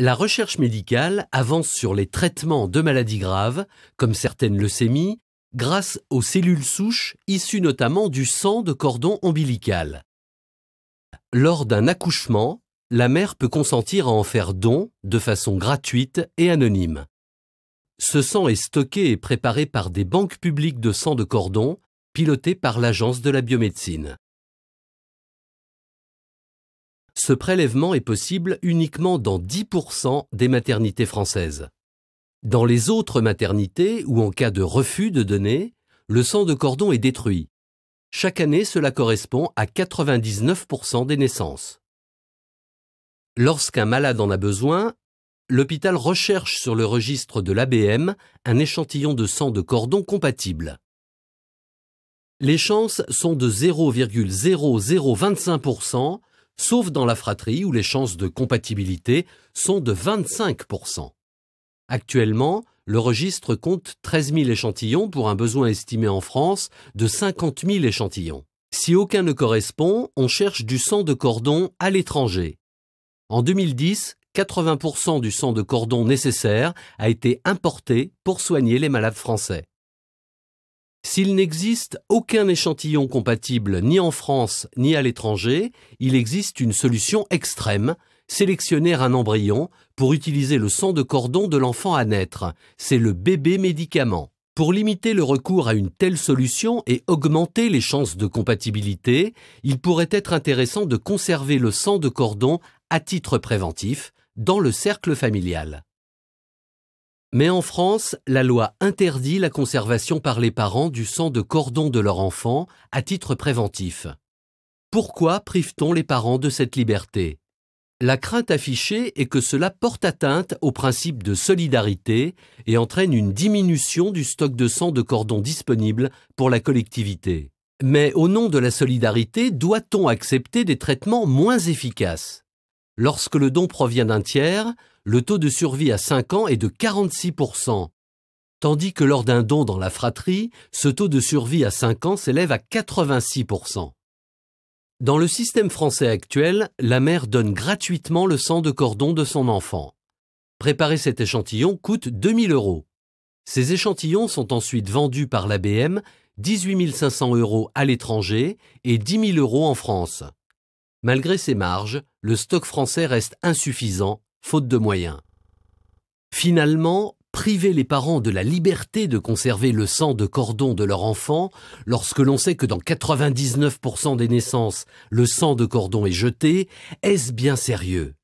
La recherche médicale avance sur les traitements de maladies graves, comme certaines leucémies, grâce aux cellules souches issues notamment du sang de cordon ombilical. Lors d'un accouchement, la mère peut consentir à en faire don de façon gratuite et anonyme. Ce sang est stocké et préparé par des banques publiques de sang de cordon, pilotées par l'Agence de la biomédecine. Ce prélèvement est possible uniquement dans 10% des maternités françaises. Dans les autres maternités ou en cas de refus de donner, le sang de cordon est détruit. Chaque année, cela correspond à 99% des naissances. Lorsqu'un malade en a besoin, l'hôpital recherche sur le registre de l'ABM un échantillon de sang de cordon compatible. Les chances sont de 0,0025%, sauf dans la fratrie où les chances de compatibilité sont de 25%. Actuellement, le registre compte 13 000 échantillons pour un besoin estimé en France de 50 000 échantillons. Si aucun ne correspond, on cherche du sang de cordon à l'étranger. En 2010, 80% du sang de cordon nécessaire a été importé pour soigner les malades français. S'il n'existe aucun échantillon compatible ni en France ni à l'étranger, il existe une solution extrême, sélectionner un embryon pour utiliser le sang de cordon de l'enfant à naître. C'est le bébé médicament. Pour limiter le recours à une telle solution et augmenter les chances de compatibilité, il pourrait être intéressant de conserver le sang de cordon à titre préventif dans le cercle familial. Mais en France, la loi interdit la conservation par les parents du sang de cordon de leur enfant à titre préventif. Pourquoi prive-t-on les parents de cette liberté ? La crainte affichée est que cela porte atteinte au principe de solidarité et entraîne une diminution du stock de sang de cordon disponible pour la collectivité. Mais au nom de la solidarité, doit-on accepter des traitements moins efficaces ? Lorsque le don provient d'un tiers, le taux de survie à 5 ans est de 46%, tandis que lors d'un don dans la fratrie, ce taux de survie à 5 ans s'élève à 86%. Dans le système français actuel, la mère donne gratuitement le sang de cordon de son enfant. Préparer cet échantillon coûte 2 000 €. Ces échantillons sont ensuite vendus par l'ABM 18 500 € à l'étranger et 10 000 € en France. Malgré ces marges, le stock français reste insuffisant, faute de moyens. Finalement, priver les parents de la liberté de conserver le sang de cordon de leur enfant, lorsque l'on sait que dans 99% des naissances, le sang de cordon est jeté, est-ce bien sérieux ?